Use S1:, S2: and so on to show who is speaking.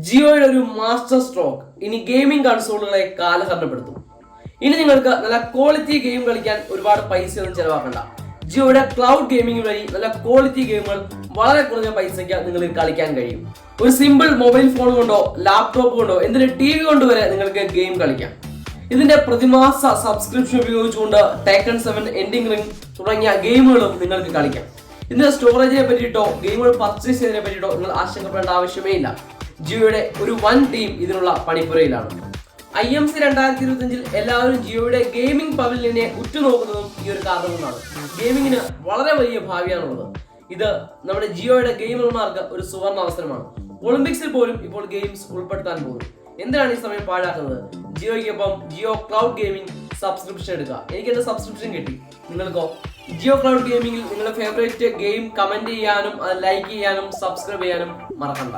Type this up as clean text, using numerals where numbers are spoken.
S1: ജിയോയുടെ ഒരു master stroke ഇനി gaming കൺസോളുകളെ കാലഹരണപ്പെടുത്തും. ഇനി നിങ്ങൾക്ക് നല്ല ക്വാളിറ്റി ഗെയിം കളിക്കാൻ ഒരുപാട് പൈസയൊന്നും ചെലവാക്കണ്ട. ജിയോയുടെ ക്ലൗഡ് ഗെയിമിംഗ് വഴി നല്ല ക്വാളിറ്റി ഗെയിമുകൾ വളരെ കുറഞ്ഞ പൈസയ്ക്ക് നിങ്ങൾക്ക് കളിക്കാൻ കഴിയും. ഒരു സിമ്പിൾ മൊബൈൽ ഫോൺ കൊണ്ടോ ലാപ്ടോപ്പ് കൊണ്ടോ എന്തിന് TV കൊണ്ടോ വരെ നിങ്ങൾക്ക് ഗെയിം കളിക്കാം. ഇതിന്റെ പ്രതിമാസ സബ്സ്ക്രിപ്ഷൻ ഉപയോഗിച്ചുകൊണ്ട് ടേക്കൺ 7, എൻഡിംഗ് റിംഗ് തുടങ്ങിയ ഗെയിമുകളും നിങ്ങൾക്ക് കളിക്കാം. ഇതിന്റെ സ്റ്റോറേജിനെ പറ്റിയിട്ടോ ഗെയിമുകൾ പർച്ചേസ് ചെയ്യുന്നതിനെ പറ്റിയിട്ടോ നിങ്ങൾ ആശങ്കപ്പെടേണ്ട ആവശ്യമേ ഇല്ല. ജിയോയുടെ ഒരു വൻ ടീം ഇതിനുള്ള പണിപ്പുരയിലാണ്. IMC 2025 എല്ലാവരും ജിയോയുടെ ഗെയിമിംഗ് പവലിയനെ ഉറ്റുനോക്കുന്നതും ഈ ഒരു കാരണം കൊണ്ടാണ്. ഗെയിമിങ്ങിന് വളരെ വലിയ ഭാവിയാണുള്ളത്. ഇത് നമ്മുടെ ജിയോയുടെ ഗെയിമർമാർക്ക് ഒരു സുവർണ അവസരമാണ്. ഒളിമ്പിക്സിൽ പോലും ഇപ്പോൾ ഗെയിംസ് ഉൾപ്പെടുത്താൻ പോകുന്നു. എന്തിനാണ് ഈ സമയം പാഴാക്കുന്നത്? ജിയോയ്ക്കൊപ്പം ജിയോ ക്ലൗഡ് ഗെയിമിംഗ് സബ്സ്ക്രിപ്ഷൻ എടുക്കുക. എനിക്ക് എന്റെ സബ്സ്ക്രിപ്ഷൻ കിട്ടി. നിങ്ങൾക്കോ? ജിയോ ക്ലൗഡ് ഗെയിമിംഗിൽ നിങ്ങളുടെ ഫേവറേറ്റ് ഗെയിം കമന്റ് ചെയ്യാനും അത് ലൈക്ക് ചെയ്യാനും സബ്സ്ക്രൈബ് ചെയ്യാനും മറക്കണ്ട.